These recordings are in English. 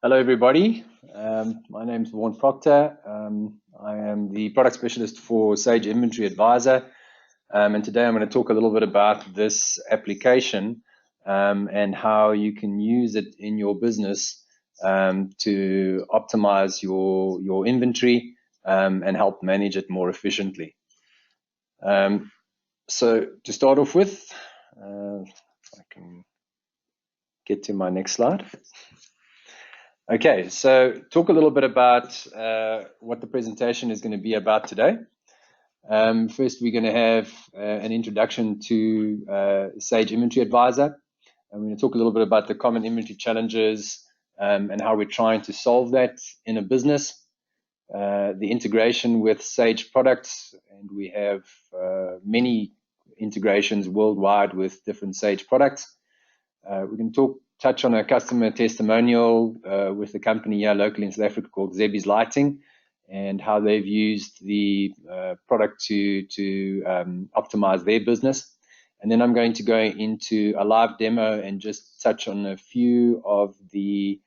Hello, everybody. My name is Vaughan Proctor. I am the product specialist for Sage Inventory Advisor. And today I'm going to talk a little bit about this application and how you can use it in your business to optimize your inventory and help manage it more efficiently. So to start off with, I can get to my next slide. Okay, so talk a little bit about what the presentation is going to be about today. First, we're going to have an introduction to Sage Inventory Advisor. And we're going to talk a little bit about the common inventory challenges and how we're trying to solve that in a business. The integration with Sage products, and we have many integrations worldwide with different Sage products. We can touch on a customer testimonial with a company here locally in South Africa called Zebby's Lighting, and how they've used the product to optimize their business. And then I'm going to go into a live demo and just touch on a few of the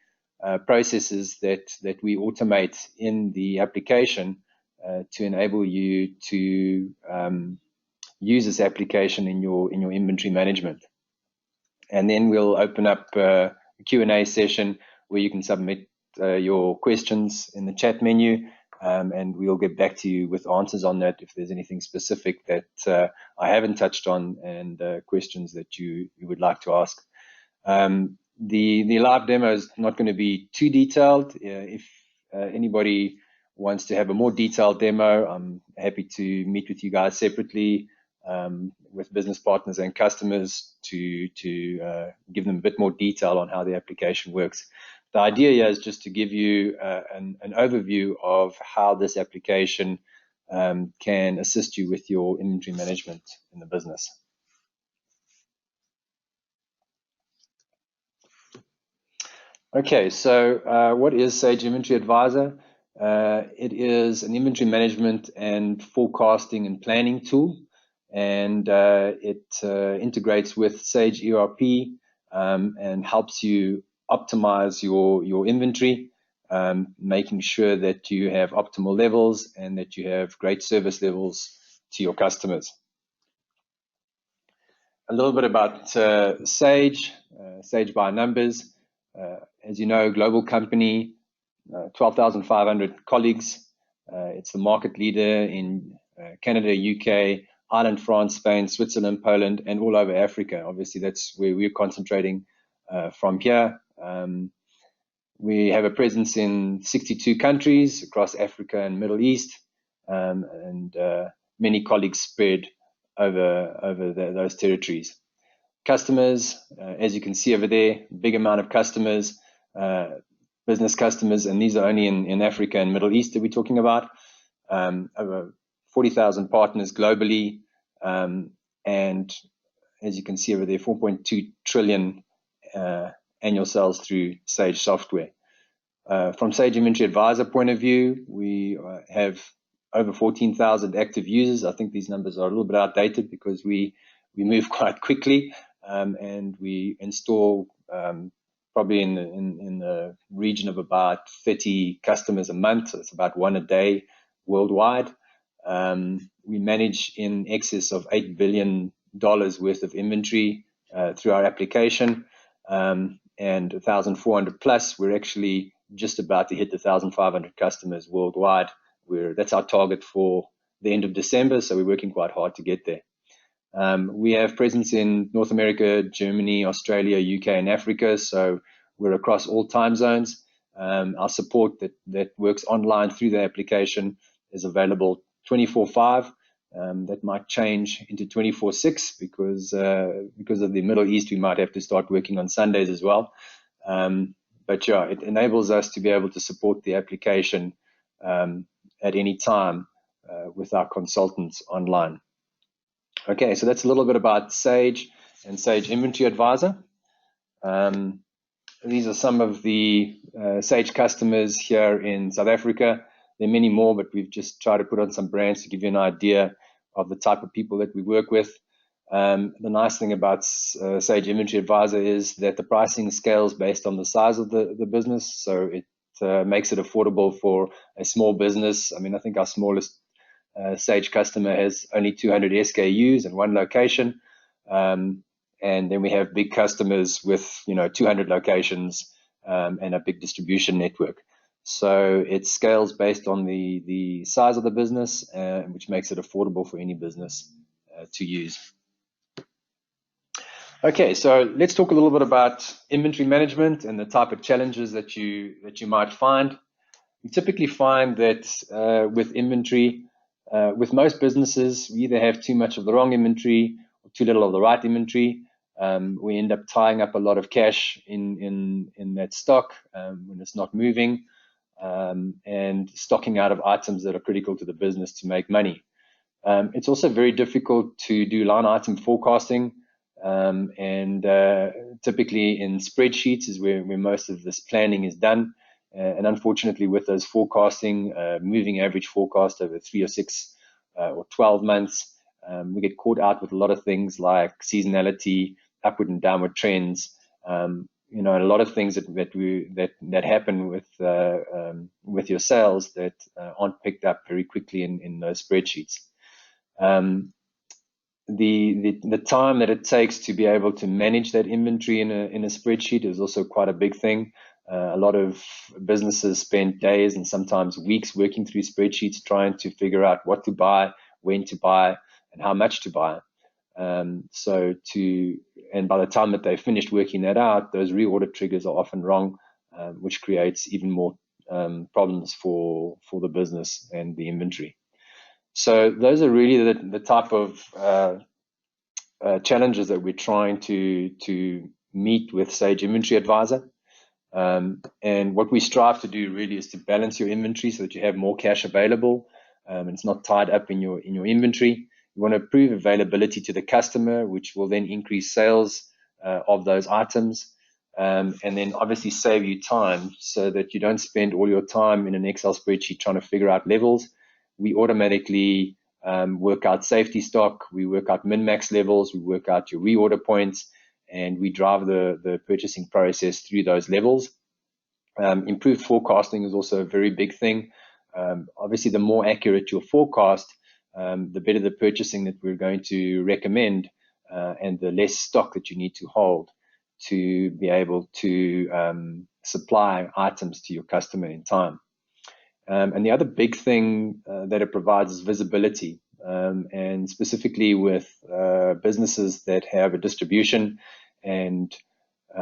processes that we automate in the application to enable you to use this application in your inventory management. And then we'll open up a Q&A session where you can submit your questions in the chat menu, and we'll get back to you with answers on that if there's anything specific that I haven't touched on and questions that you would like to ask. The live demo is not going to be too detailed. If anybody wants to have a more detailed demo, I'm happy to meet with you guys separately with business partners and customers to give them a bit more detail on how the application works. The idea here is just to give you an overview of how this application can assist you with your inventory management in the business. Okay, so what is Sage Inventory Advisor? It is an inventory management and forecasting and planning tool, and it integrates with Sage ERP and helps you optimize your inventory, making sure that you have optimal levels and that you have great service levels to your customers. A little bit about Sage, Sage by numbers. As you know, global company, 12,500 colleagues. It's the market leader in Canada, UK, Ireland, France, Spain, Switzerland, Poland, and all over Africa. Obviously, that's where we're concentrating from here. We have a presence in 62 countries across Africa and Middle East, and many colleagues spread over those territories. Customers, as you can see over there, big amount of customers, business customers, and these are only in Africa and Middle East that we're talking about. Over 40,000 partners globally, and as you can see over there, 4.2 trillion annual sales through Sage software. From Sage Inventory Advisor point of view, we have over 14,000 active users. I think these numbers are a little bit outdated because we move quite quickly, and we install probably in the region of about 30 customers a month. So it's about one a day worldwide. We manage in excess of $8 billion worth of inventory through our application, and 1,400 plus. We're actually just about to hit the 1,500 customers worldwide. That's our target for the end of December, so we're working quite hard to get there. We have presence in North America, Germany, Australia, UK, and Africa, so we're across all time zones. Our support that works online through the application is available 24/5. That might change into 24/6 because of the Middle East. We might have to start working on Sundays as well. But yeah, it enables us to be able to support the application at any time with our consultants online. Okay, so that's a little bit about Sage and Sage Inventory Advisor. These are some of the Sage customers here in South Africa. There are many more, but we've just tried to put on some brands to give you an idea of the type of people that we work with. The nice thing about Sage Inventory Advisor is that the pricing scales based on the size of the business, so it makes it affordable for a small business. I mean, I think our smallest Sage customer has only 200 SKUs in one location, and then we have big customers with 200 locations and a big distribution network. So it scales based on the size of the business, which makes it affordable for any business to use. Okay, so let's talk a little bit about inventory management and the type of challenges that you might find. You typically find that with inventory, with most businesses, we either have too much of the wrong inventory or too little of the right inventory. We end up tying up a lot of cash in that stock when it's not moving, and stocking out of items that are critical to the business to make money. It's also very difficult to do line item forecasting. Typically in spreadsheets is where most of this planning is done. And unfortunately, with those forecasting, moving average forecast over 3 or 6 or 12 months, we get caught out with a lot of things like seasonality, upward and downward trends. A lot of things that happen with your sales that aren't picked up very quickly in those spreadsheets. The time that it takes to be able to manage that inventory in a spreadsheet is also quite a big thing. A lot of businesses spend days and sometimes weeks working through spreadsheets trying to figure out what to buy, when to buy, and how much to buy. And by the time that they've finished working that out, those reorder triggers are often wrong, which creates even more problems for the business and the inventory. So those are really the type of challenges that we're trying to meet with Sage Inventory Advisor. And what we strive to do really is to balance your inventory so that you have more cash available, and it's not tied up in your inventory. You want to prove availability to the customer, which will then increase sales of those items, and then obviously save you time so that you don't spend all your time in an Excel spreadsheet trying to figure out levels. We automatically work out safety stock, we work out min-max levels, we work out your reorder points, and we drive the purchasing process through those levels. Improved forecasting is also a very big thing. Obviously, the more accurate your forecast, the better the purchasing that we're going to recommend, and the less stock that you need to hold to be able to supply items to your customer in time. And the other big thing that it provides is visibility. And specifically with businesses that have a distribution and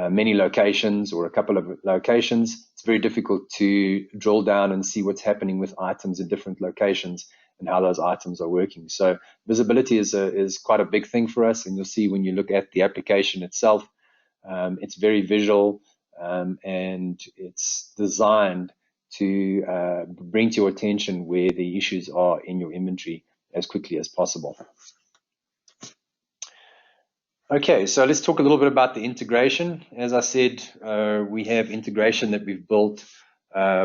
many locations or a couple of locations, it's very difficult to drill down and see what's happening with items in different locations and how those items are working. So visibility is quite a big thing for us, and you'll see when you look at the application itself, it's very visual, and it's designed to bring to your attention where the issues are in your inventory as quickly as possible. Okay, so let's talk a little bit about the integration. As I said, we have integration that we've built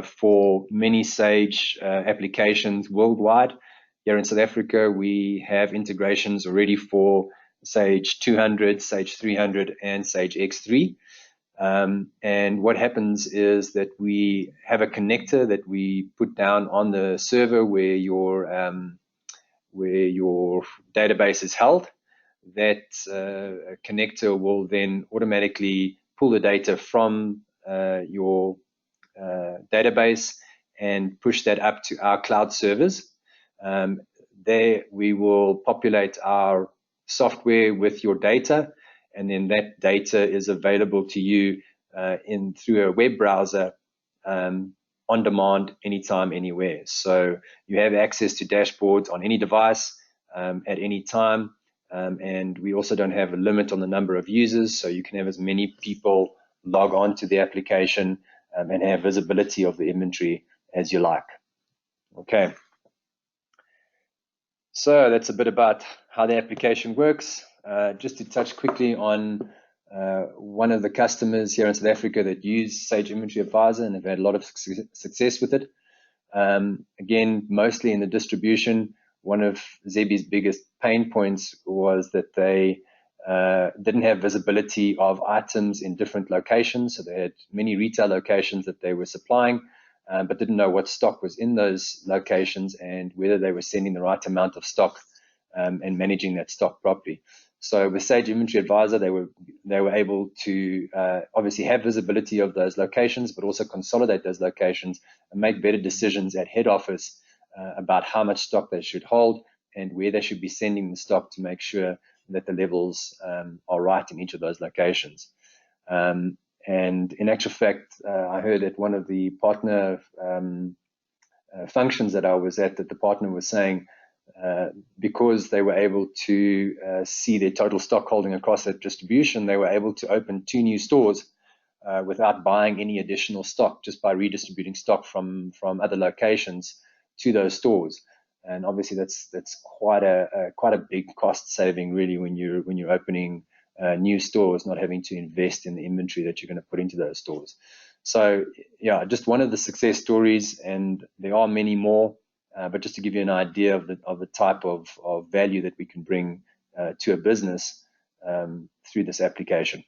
for many Sage applications worldwide. Here in South Africa, we have integrations already for Sage 200, Sage 300, and Sage X3. And what happens is that we have a connector that we put down on the server where your database is held. That connector will then automatically pull the data from your database and push that up to our cloud servers. There we will populate our software with your data, and then that data is available to you through a web browser on demand, anytime, anywhere. So you have access to dashboards on any device at any time. And we also don't have a limit on the number of users, so you can have as many people log on to the application and have visibility of the inventory as you like. Okay. So that's a bit about how the application works. Just to touch quickly on one of the customers here in South Africa that use Sage Inventory Advisor and have had a lot of success with it. Again, mostly in the distribution, one of Zebi's biggest pain points was that they didn't have visibility of items in different locations. So they had many retail locations that they were supplying, but didn't know what stock was in those locations and whether they were sending the right amount of stock and managing that stock properly. So with Sage Inventory Advisor, they were able to obviously have visibility of those locations, but also consolidate those locations and make better decisions at head office about how much stock they should hold and where they should be sending the stock to make sure that the levels are right in each of those locations. And in actual fact, I heard at one of the partner functions that I was at that the partner was saying, because they were able to see their total stock holding across that distribution, they were able to open 2 new stores without buying any additional stock, just by redistributing stock from other locations to those stores. And obviously, that's quite a big cost saving, really, when you're opening new stores, not having to invest in the inventory that you're going to put into those stores. So, yeah, just one of the success stories, and there are many more. But just to give you an idea of the type of value that we can bring to a business through this application.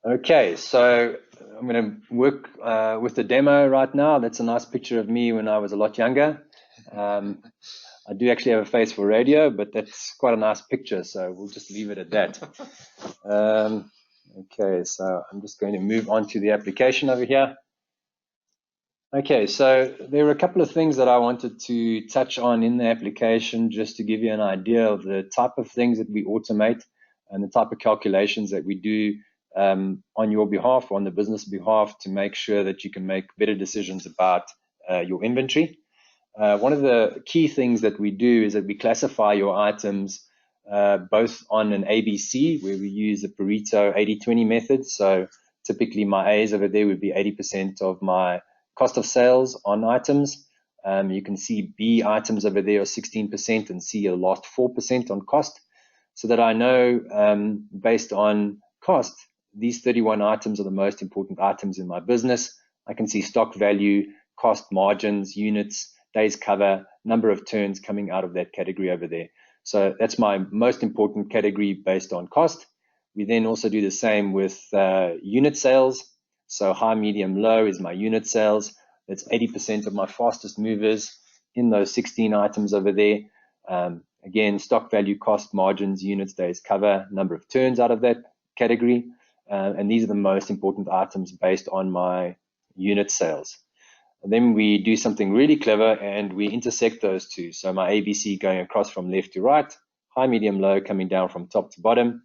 Okay, so I'm going to work with the demo right now. That's a nice picture of me when I was a lot younger. I do actually have a face for radio, but that's quite a nice picture, so we'll just leave it at that. Okay, so I'm just going to move on to the application over here. Okay, so there are a couple of things that I wanted to touch on in the application, just to give you an idea of the type of things that we automate and the type of calculations that we do on your behalf, or on the business behalf, to make sure that you can make better decisions about your inventory. One of the key things that we do is that we classify your items both on an ABC, where we use the Pareto 80-20 method. So typically my A's over there would be 80% of my cost of sales on items. You can see B items over there are 16% and C a last 4% on cost, so that I know based on cost, these 31 items are the most important items in my business. I can see stock value, cost, margins, units, days cover, number of turns coming out of that category over there. So that's my most important category based on cost. We then also do the same with unit sales. So high, medium, low is my unit sales. That's 80% of my fastest movers in those 16 items over there. Again, stock value, cost, margins, units, days cover, number of turns out of that category. And these are the most important items based on my unit sales. And then we do something really clever and we intersect those two. So my ABC going across from left to right, high, medium, low coming down from top to bottom.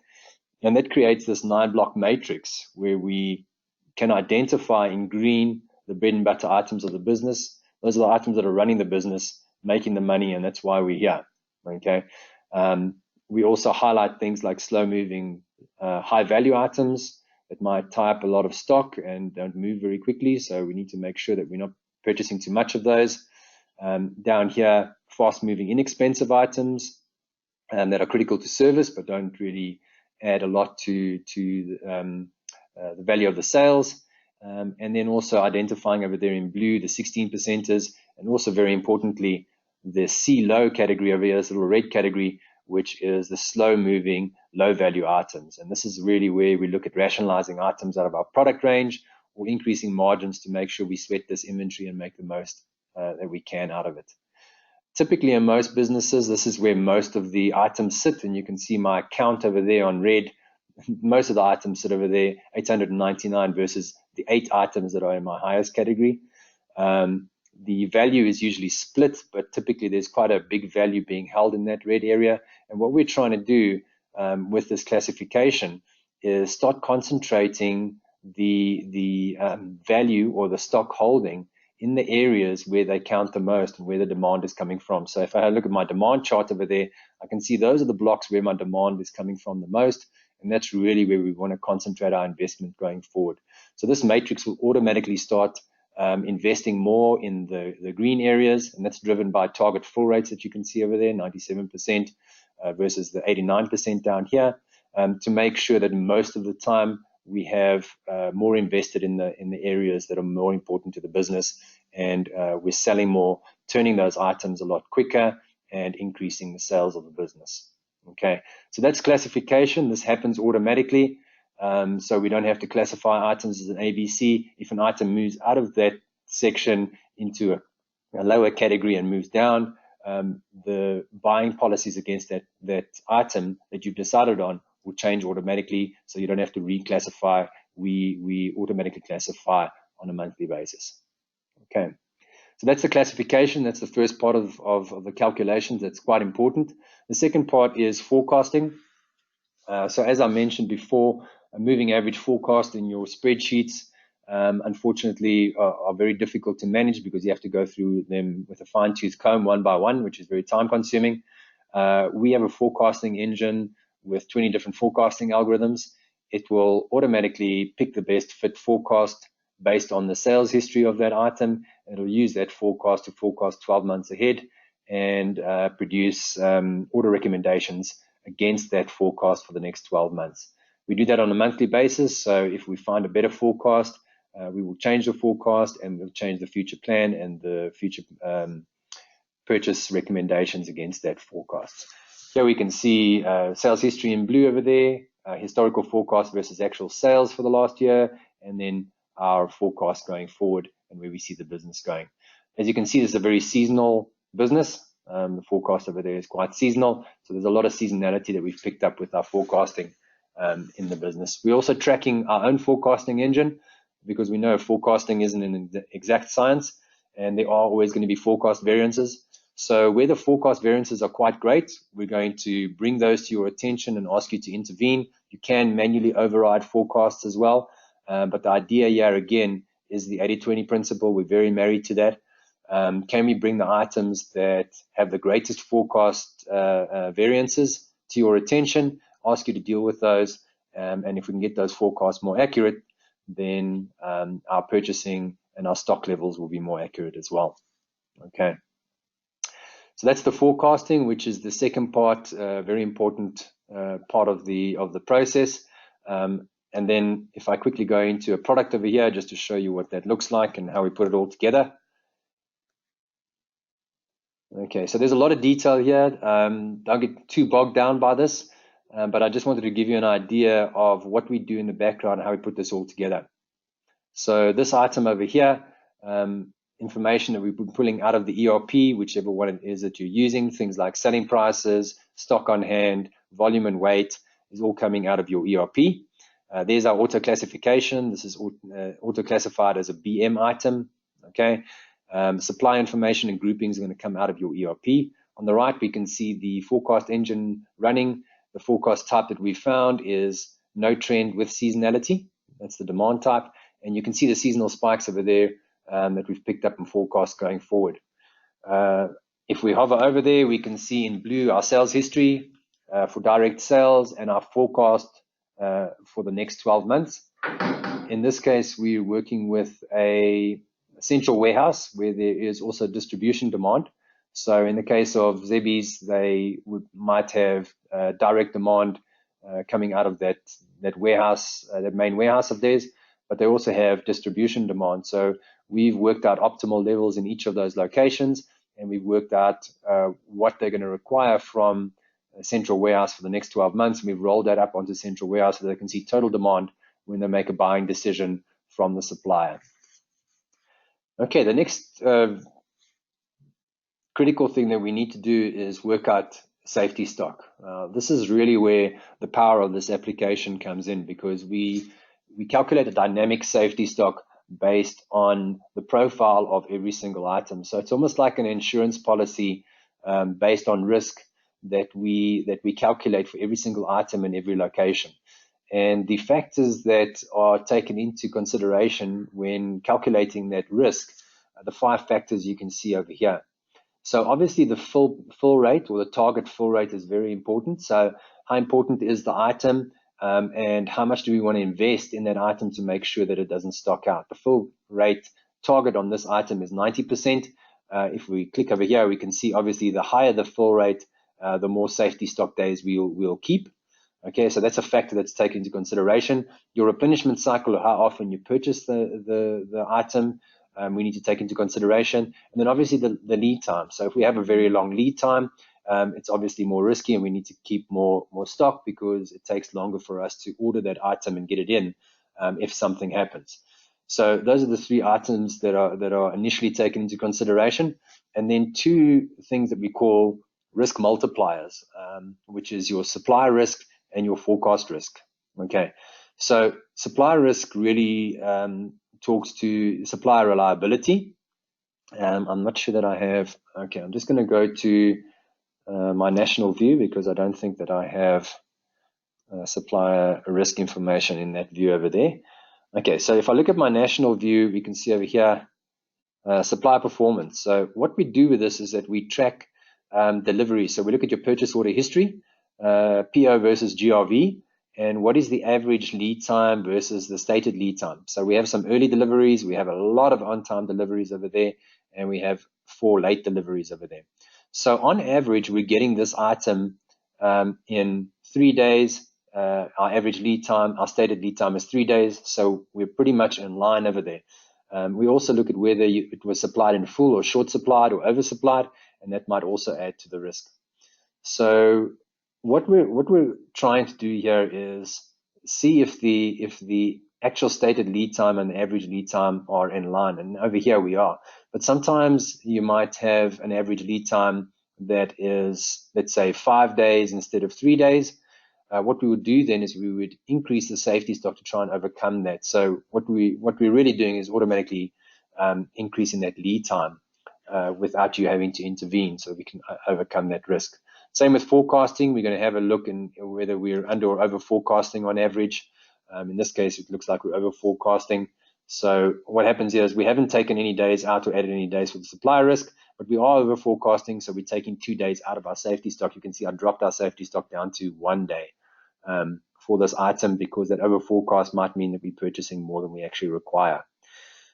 And that creates this 9-block matrix where we can identify in green the bread and butter items of the business. Those are the items that are running the business, making the money, and that's why we're here. Okay. We also highlight things like slow-moving, high-value items that might tie up a lot of stock and don't move very quickly. So we need to make sure that we're not purchasing too much of those. Down here, fast-moving, inexpensive items that are critical to service but don't really add a lot to the value of the sales. And then also identifying over there in blue the 16%ers, and also very importantly the C low category over here, this little red category, which is the slow moving, low value items. And this is really where we look at rationalizing items out of our product range or increasing margins to make sure we sweat this inventory and make the most that we can out of it. Typically in most businesses, this is where most of the items sit, and you can see my count over there on red. Most of the items sit over there, 899 versus the 8 items that are in my highest category. The value is usually split, but typically there's quite a big value being held in that red area. And what we're trying to do with this classification is start concentrating the value or the stock holding in the areas where they count the most and where the demand is coming from. So if I look at my demand chart over there, I can see those are the blocks where my demand is coming from the most. And that's really where we want to concentrate our investment going forward. So this matrix will automatically start investing more in the green areas, and that's driven by target fill rates that you can see over there, 97% versus the 89% down here, to make sure that most of the time we have more invested in the areas that are more important to the business, and we're selling more, turning those items a lot quicker, and increasing the sales of the business. Okay, so that's classification. This happens automatically, so we don't have to classify items as an ABC. If an item moves out of that section into a lower category and moves down, the buying policies against that item that you've decided on will change automatically, so you don't have to reclassify. We automatically classify on a monthly basis. Okay, so that's the classification. That's the first part of the calculations. That's quite important. The second part is forecasting. So as I mentioned before, a moving average forecast in your spreadsheets unfortunately are very difficult to manage, because you have to go through them with a fine-tooth comb one by one, which is very time consuming. We have a forecasting engine with 20 different forecasting algorithms. It will automatically pick the best fit forecast based on the sales history of that item. It'll use that forecast to forecast 12 months ahead and produce order recommendations against that forecast for the next 12 months. We do that on a monthly basis, so if we find a better forecast, we will change the forecast, and we'll change the future plan and the future purchase recommendations against that forecast. Here we can see sales history in blue over there, historical forecast versus actual sales for the last year, and then our forecast going forward and where we see the business going. As you can see, this is a very seasonal business. The forecast over there is quite seasonal, so there's a lot of seasonality that we've picked up with our forecasting in the business. We're also tracking our own forecasting engine, because we know forecasting isn't an exact science, and there are always going to be forecast variances. So where the forecast variances are quite great, we're going to bring those to your attention and ask you to intervene. You can manually override forecasts as well, but the idea here again is the 80-20 principle. We're very married to that. Can we bring the items that have the greatest forecast variances to your attention, ask you to deal with those, and if we can get those forecasts more accurate, then our purchasing and our stock levels will be more accurate as well. Okay, so that's the forecasting, which is the second part, very important part of the process. And then if I quickly go into a product over here, just to show you what that looks like and how we put it all together. Okay, so there's a lot of detail here. Don't get too bogged down by this, but I just wanted to give you an idea of what we do in the background and how we put this all together. So this item over here, information that we've been pulling out of the ERP, whichever one it is that you're using, things like selling prices, stock on hand, volume and weight, is all coming out of your ERP. There's our auto classification. This is auto classified as a BM item. Okay. Supply information and groupings are going to come out of your ERP. On the right, we can see the forecast engine running. The forecast type that we found is no trend with seasonality. That's the demand type. And you can see the seasonal spikes over there that we've picked up in forecast going forward. If we hover over there, we can see in blue our sales history for direct sales and our forecast for the next 12 months. In this case, we're working with a central warehouse where there is also distribution demand. So in the case of Zebbies, they might have direct demand coming out of that warehouse, that main warehouse of theirs, but they also have distribution demand. So we've worked out optimal levels in each of those locations, and we've worked out what they're going to require from a central warehouse for the next 12 months. And we've rolled that up onto central warehouse so they can see total demand when they make a buying decision from the supplier. Okay, the next critical thing that we need to do is work out safety stock. This is really where the power of this application comes in, because we calculate a dynamic safety stock based on the profile of every single item. So it's almost like an insurance policy based on risk that we calculate for every single item in every location. And the factors that are taken into consideration when calculating that risk are the 5 factors you can see over here. So obviously the fill rate, or the target fill rate, is very important. So how important is the item, and how much do we want to invest in that item to make sure that it doesn't stock out? The fill rate target on this item is 90%. If we click over here, we can see obviously the higher the fill rate, the more safety stock days we'll keep. Okay, so that's a factor that's taken into consideration. Your replenishment cycle, or how often you purchase the item, we need to take into consideration. And then obviously the lead time. So if we have a very long lead time, it's obviously more risky, and we need to keep more stock because it takes longer for us to order that item and get it in if something happens. So those are the three items that are initially taken into consideration. And then two things that we call risk multipliers, which is your supply risk and your forecast risk. Okay, so supply risk really talks to supplier reliability. I'm not sure that I have. Okay, I'm just going to go to my national view because I don't think that I have supplier risk information in that view over there. Okay, so if I look at my national view, we can see over here supplier performance. So what we do with this is that we track delivery. So we look at your purchase order history, PO versus GRV, and what is the average lead time versus the stated lead time. So we have some early deliveries, we have a lot of on-time deliveries over there, and we have 4 late deliveries over there. So on average, we're getting this item in 3 days. Our average lead time, our stated lead time is 3 days, so we're pretty much in line over there. We also look at whether it was supplied in full or short supplied or oversupplied, and that might also add to the risk. So what we're trying to do here is see if the actual stated lead time and the average lead time are in line, and over here we are. But sometimes you might have an average lead time that is, let's say, 5 days instead of 3 days. What we would do then is we would increase the safety stock to try and overcome that. So what we're really doing is automatically increasing that lead time without you having to intervene, so we can overcome that risk. Same with forecasting. We're going to have a look in whether we're under or over forecasting on average. In this case, it looks like we're over forecasting. So what happens here is we haven't taken any days out or added any days for the supplier risk, but we are over forecasting. So we're taking 2 days out of our safety stock. You can see I dropped our safety stock down to 1 day for this item, because that over forecast might mean that we're purchasing more than we actually require.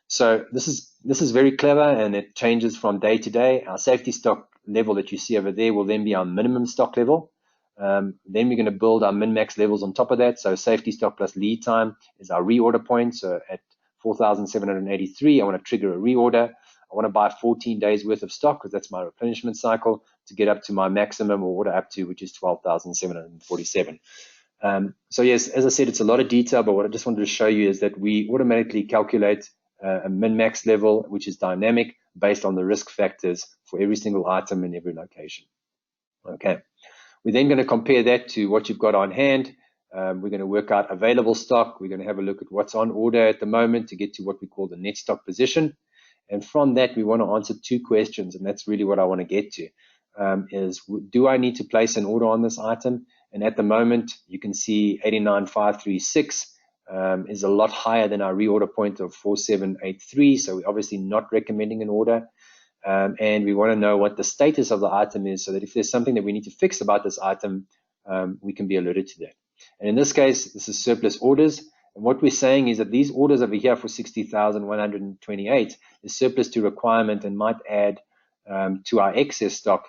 So this is very clever, and it changes from day to day. Our safety stock level that you see over there will then be our minimum stock level. Then we're going to build our min-max levels on top of that. So safety stock plus lead time is our reorder point. So at 4,783, I want to trigger a reorder. I want to buy 14 days worth of stock because that's my replenishment cycle to get up to my maximum or order up to, which is 12,747. So yes, as I said, it's a lot of detail, but what I just wanted to show you is that we automatically calculate a min-max level, which is dynamic based on the risk factors for every single item in every location. Okay, we're then going to compare that to what you've got on hand. We're going to work out available stock. We're going to have a look at what's on order at the moment to get to what we call the net stock position. And from that, we want to answer 2 questions, and that's really what I want to get to, is do I need to place an order on this item? And at the moment, you can see 89,536 is a lot higher than our reorder point of 4,783. So we're obviously not recommending an order. And we want to know what the status of the item is, so that if there's something that we need to fix about this item, we can be alerted to that. And in this case, this is surplus orders. And what we're saying is that these orders over here for 60,128 is surplus to requirement and might add to our excess stock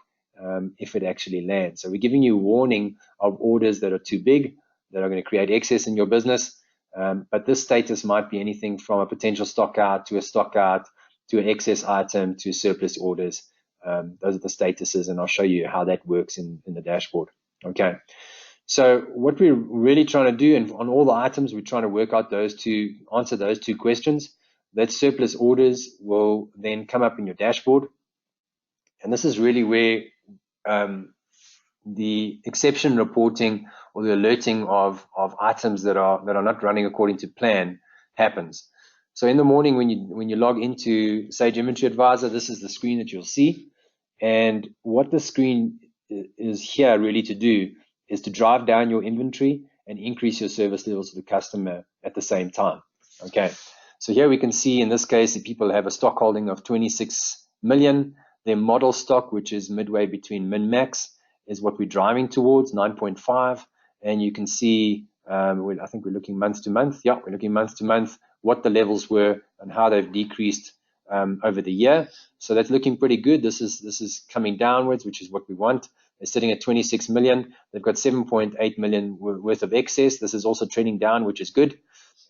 if it actually lands. So we're giving you a warning of orders that are too big, that are going to create excess in your business. But this status might be anything from a potential stock out to a stock out to an excess item to surplus orders. Those are the statuses, and I'll show you how that works in the dashboard. Okay. So what we're really trying to do, and on all the items, we're trying to work out answer those 2 questions. That surplus orders will then come up in your dashboard. And this is really where the exception reporting or the alerting of items that are not running according to plan happens. So in the morning when you log into Sage Inventory Advisor, this is the screen that you'll see. And what the screen is here really to do is to drive down your inventory and increase your service levels to the customer at the same time. Okay, so here we can see in this case that people have a stock holding of 26 million. Their model stock, which is midway between min-max, is what we're driving towards, 9.5. And you can see, I think we're looking month to month. Yeah, we're looking month to month, what the levels were and how they've decreased over the year. So that's looking pretty good. This is coming downwards, which is what we want. They're sitting at 26 million. They've got 7.8 million worth of excess. This is also trending down, which is good.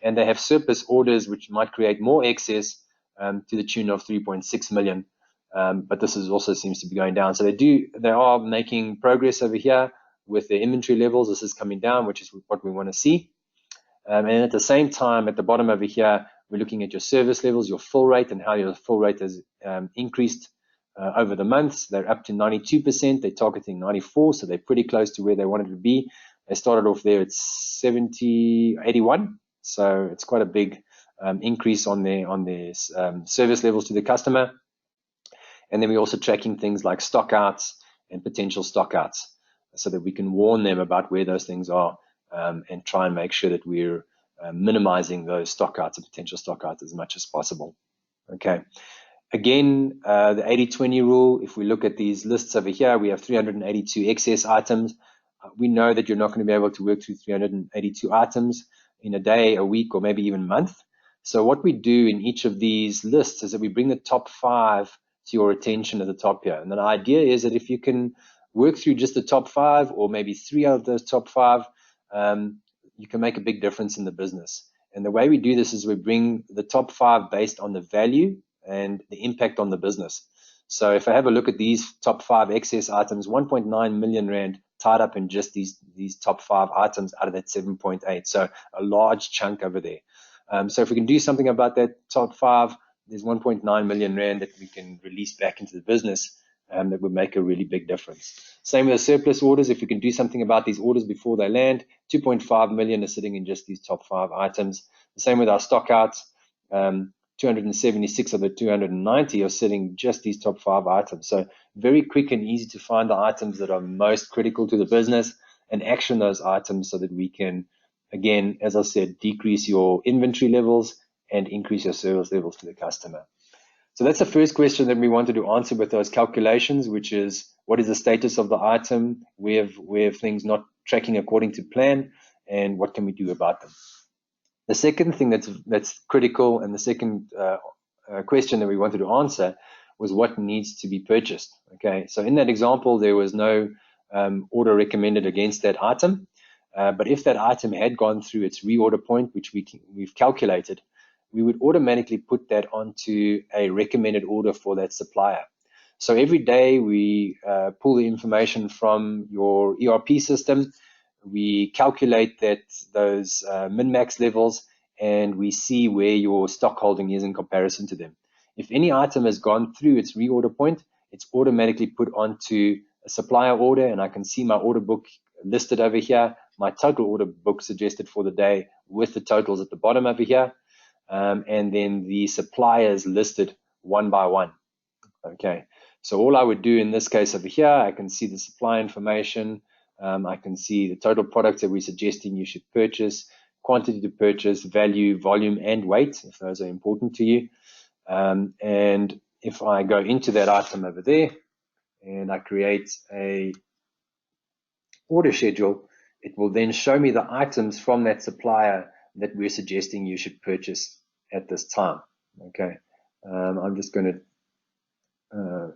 And they have surplus orders, which might create more excess to the tune of 3.6 million. But this is also seems to be going down. So they are making progress over here with their inventory levels. This is coming down, which is what we want to see. And at the same time, at the bottom over here, we're looking at your service levels, your fill rate, and how your fill rate has increased over the months. They're up to 92%. They're targeting 94, so they're pretty close to where they wanted to be. They started off there at 81, so it's quite a big increase on their service levels to the customer. And then we're also tracking things like stock outs and potential stock outs, so that we can warn them about where those things are and try and make sure that we're minimizing those stock outs and potential stock outs as much as possible. Okay. Again, the 80-20 rule, if we look at these lists over here, we have 382 excess items. We know that you're not going to be able to work through 382 items in a day, a week, or maybe even month. So what we do in each of these lists is that we bring the top 5 to your attention at the top here. And the idea is that if you can work through just the top 5 or maybe 3 out of those top 5, you can make a big difference in the business. And the way we do this is we bring the top 5 based on the value and the impact on the business. So if I have a look at these top 5 excess items, 1.9 million rand tied up in just these top 5 items out of that 7.8. So a large chunk over there. So if we can do something about that top 5, there's 1.9 million rand that we can release back into the business that would make a really big difference. Same with the surplus orders. If we can do something about these orders before they land, 2.5 million is sitting in just these top 5 items. The same with our stock outs. 276 of the 290 are sitting just these top 5 items. So very quick and easy to find the items that are most critical to the business and action those items so that we can, again, as I said, decrease your inventory levels and increase your service levels to the customer. So that's the first question that we wanted to answer with those calculations, which is what is the status of the item, where have things not tracking according to plan, and what can we do about them. The second thing that's critical, and the second question that we wanted to answer was what needs to be purchased. Okay, so in that example, there was no order recommended against that item, but if that item had gone through its reorder point, which we've calculated, we would automatically put that onto a recommended order for that supplier. So every day we pull the information from your ERP system, we calculate those min-max levels, and we see where your stock holding is in comparison to them. If any item has gone through its reorder point, it's automatically put onto a supplier order, and I can see my order book listed over here, my total order book suggested for the day with the totals at the bottom over here, and then the suppliers listed one by one. Okay, so all I would do in this case over here, I can see the supply information, I can see the total products that we're suggesting you should purchase, quantity to purchase, value, volume, and weight, if those are important to you. And if I go into that item over there and I create a order schedule, it will then show me the items from that supplier that we're suggesting you should purchase at this time. Okay, I'm just going to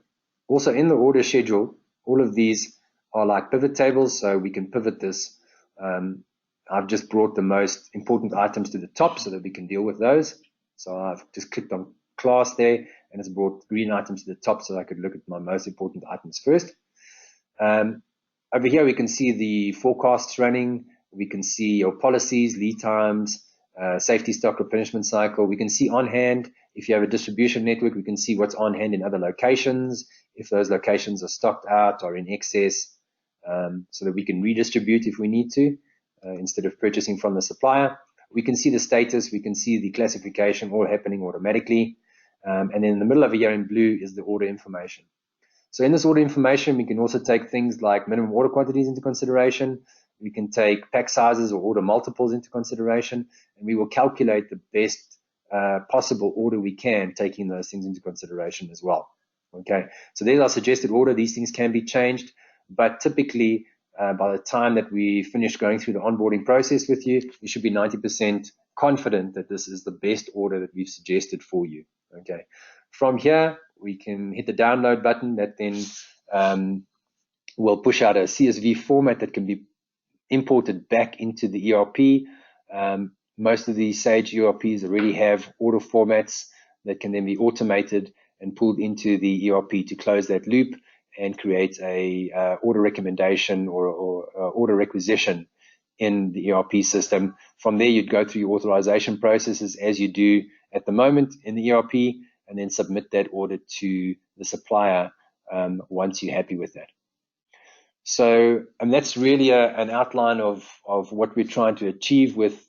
also in the order schedule, all of these are like pivot tables, so we can pivot this. I've just brought the most important items to the top so that we can deal with those. So I've just clicked on class there, and it's brought green items to the top so I could look at my most important items first. Over here we can see the forecasts running. We can see your policies, lead times, safety stock replenishment cycle. We can see on hand. If you have a distribution network, we can see what's on hand in other locations, if those locations are stocked out or in excess, so that we can redistribute if we need to, instead of purchasing from the supplier. We can see the status, we can see the classification all happening automatically. And then in the middle over here in blue is the order information. So in this order information, we can also take things like minimum order quantities into consideration. We can take pack sizes or order multiples into consideration, and we will calculate the best possible order we can, taking those things into consideration as well. Okay, so there's our suggested order. These things can be changed, but typically by the time that we finish going through the onboarding process with you, you should be 90% confident that this is the best order that we've suggested for you. Okay, from here we can hit the download button that then will push out a CSV format that can be imported back into the ERP. Most of these Sage ERPs already have order formats that can then be automated and pulled into the ERP to close that loop and create a order recommendation or order requisition in the ERP system. From there, you'd go through your authorization processes as you do at the moment in the ERP, and then submit that order to the supplier once you're happy with that. So, and that's really an outline of what we're trying to achieve with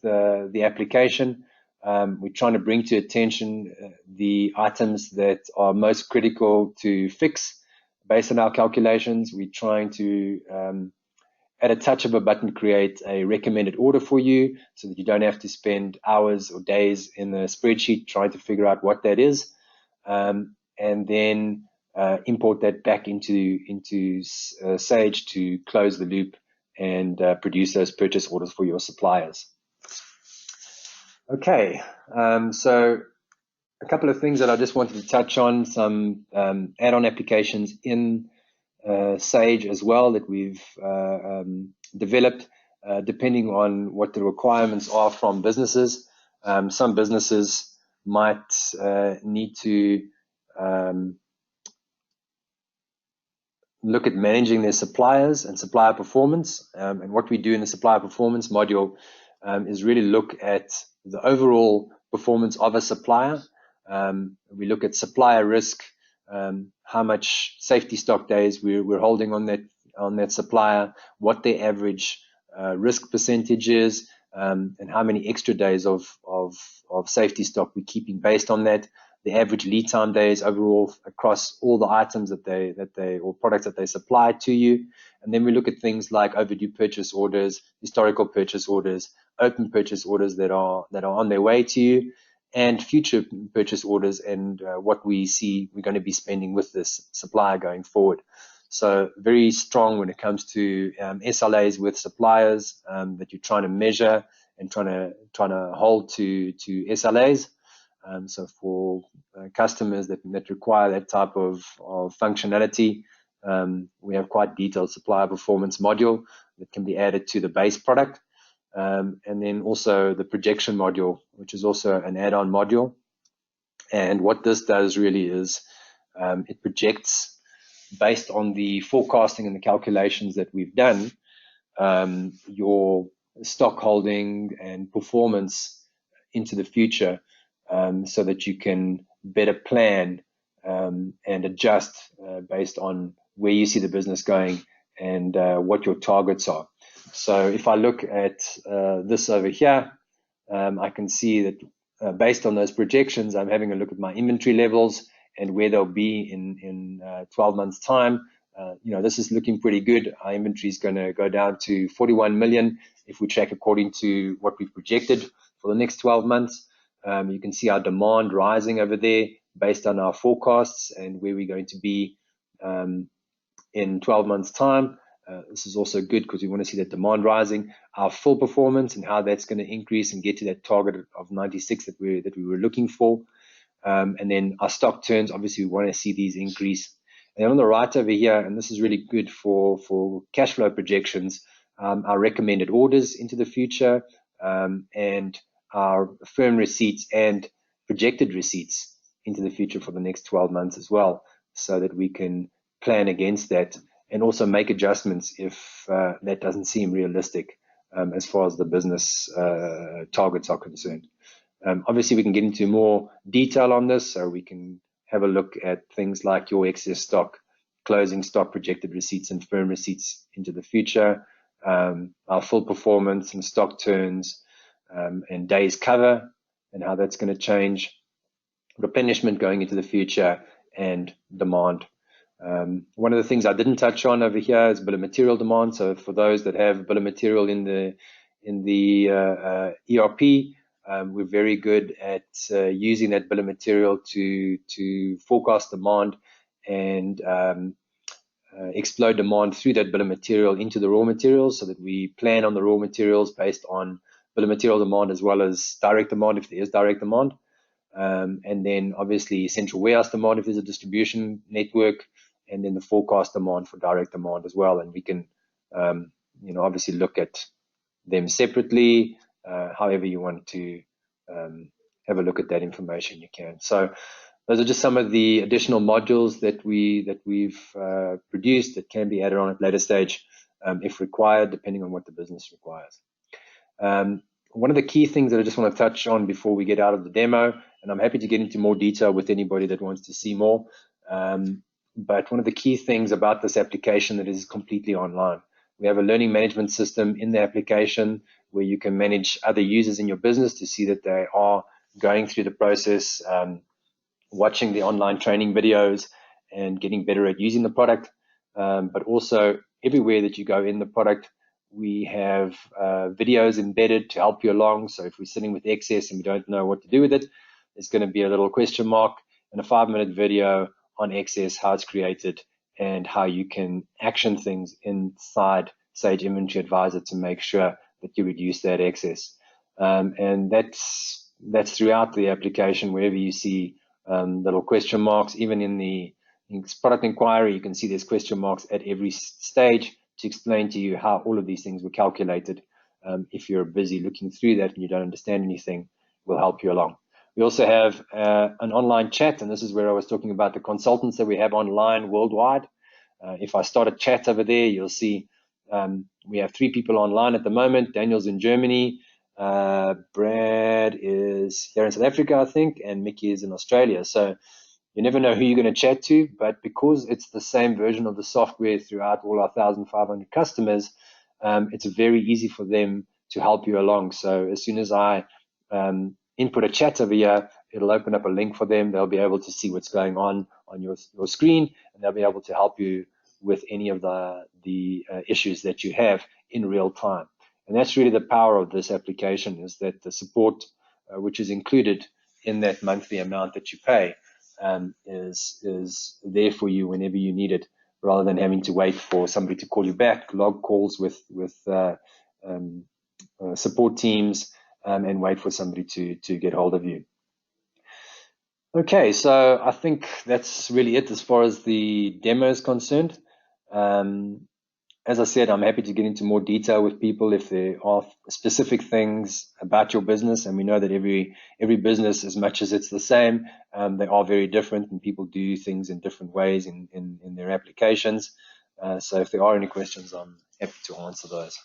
the application. We're trying to bring to attention the items that are most critical to fix based on our calculations. We're trying to, at a touch of a button, create a recommended order for you so that you don't have to spend hours or days in the spreadsheet trying to figure out what that is. And then import that back into Sage to close the loop and produce those purchase orders for your suppliers. Okay, so a couple of things that I just wanted to touch on, some add-on applications in Sage as well that we've developed depending on what the requirements are from businesses. Some businesses might need to look at managing their suppliers and supplier performance. And what we do in the supplier performance module is really look at the overall performance of a supplier. We look at supplier risk, how much safety stock days we're holding on that supplier, what their average risk percentage is, and how many extra days of safety stock we're keeping based on that. The average lead time days overall across all the items that they or products that they supply to you. And then we look at things like overdue purchase orders, historical purchase orders, open purchase orders that are on their way to you, and future purchase orders, and what we see we're going to be spending with this supplier going forward. So very strong when it comes to SLAs with suppliers that you're trying to measure and trying to hold to SLAs. So for customers that require that type of functionality, we have quite detailed supplier performance module that can be added to the base product. And then also the projection module, which is also an add-on module. And what this does really is it projects based on the forecasting and the calculations that we've done, your stock holding and performance into the future, so that you can better plan and adjust based on where you see the business going and what your targets are. So if I look at this over here, I can see that based on those projections, I'm having a look at my inventory levels and where they'll be in 12 months' time. This is looking pretty good. Our inventory is going to go down to 41 million if we track according to what we've projected for the next 12 months. You can see our demand rising over there based on our forecasts and where we're going to be in 12 months' time. This is also good because we want to see that demand rising, our full performance and how that's going to increase and get to that target of 96 that we were looking for. And then our stock turns, obviously we want to see these increase. And on the right over here, and this is really good for cash flow projections, our recommended orders into the future, and our firm receipts and projected receipts into the future for the next 12 months as well, so that we can plan against that and also make adjustments if that doesn't seem realistic as far as the business targets are concerned. Obviously, we can get into more detail on this, so we can have a look at things like your excess stock, closing stock, projected receipts and firm receipts into the future, our full performance and stock turns, and days cover and how that's going to change, replenishment going into the future, and demand. One of the things I didn't touch on over here is bill of material demand. So for those that have bill of material in the ERP, we're very good at using that bill of material to forecast demand and explode demand through that bill of material into the raw materials, so that we plan on the raw materials based on bill of material demand as well as direct demand if there is direct demand. And then obviously central warehouse demand if there's a distribution network, and then the forecast demand for direct demand as well. And we can, obviously look at them separately. However you want to have a look at that information, you can. So those are just some of the additional modules that we've produced that can be added on at later stage if required, depending on what the business requires. One of the key things that I just want to touch on before we get out of the demo, and I'm happy to get into more detail with anybody that wants to see more, but one of the key things about this application that is completely online. We have a learning management system in the application where you can manage other users in your business to see that they are going through the process, watching the online training videos and getting better at using the product. But also everywhere that you go in the product, we have videos embedded to help you along. So if we're sitting with excess and we don't know what to do with it, there's going to be a little question mark and a 5-minute video on excess, how it's created, and how you can action things inside Sage Inventory Advisor to make sure that you reduce that excess. And that's throughout the application, wherever you see little question marks. Even in the product inquiry, you can see there's question marks at every stage to explain to you how all of these things were calculated. If you're busy looking through that and you don't understand anything, we'll help you along. We also have an online chat, and this is where I was talking about the consultants that we have online worldwide. If I start a chat over there, you'll see we have 3 people online at the moment. Daniel's in Germany, Brad is here in South Africa, I think, and Mickey is in Australia. So you never know who you're going to chat to, but because it's the same version of the software throughout all our 1,500 customers, it's very easy for them to help you along. So as soon as I input a chat over here, it'll open up a link for them. They'll be able to see what's going on your screen, and they'll be able to help you with any of the issues that you have in real time. And that's really the power of this application, is that the support, which is included in that monthly amount that you pay, is there for you whenever you need it, rather than having to wait for somebody to call you back, log calls with support teams, and wait for somebody to get hold of you. Okay, so I think that's really it as far as the demo is concerned. As I said, I'm happy to get into more detail with people if there are specific things about your business, and we know that every business, as much as it's the same, they are very different, and people do things in different ways in their applications. So if there are any questions, I'm happy to answer those.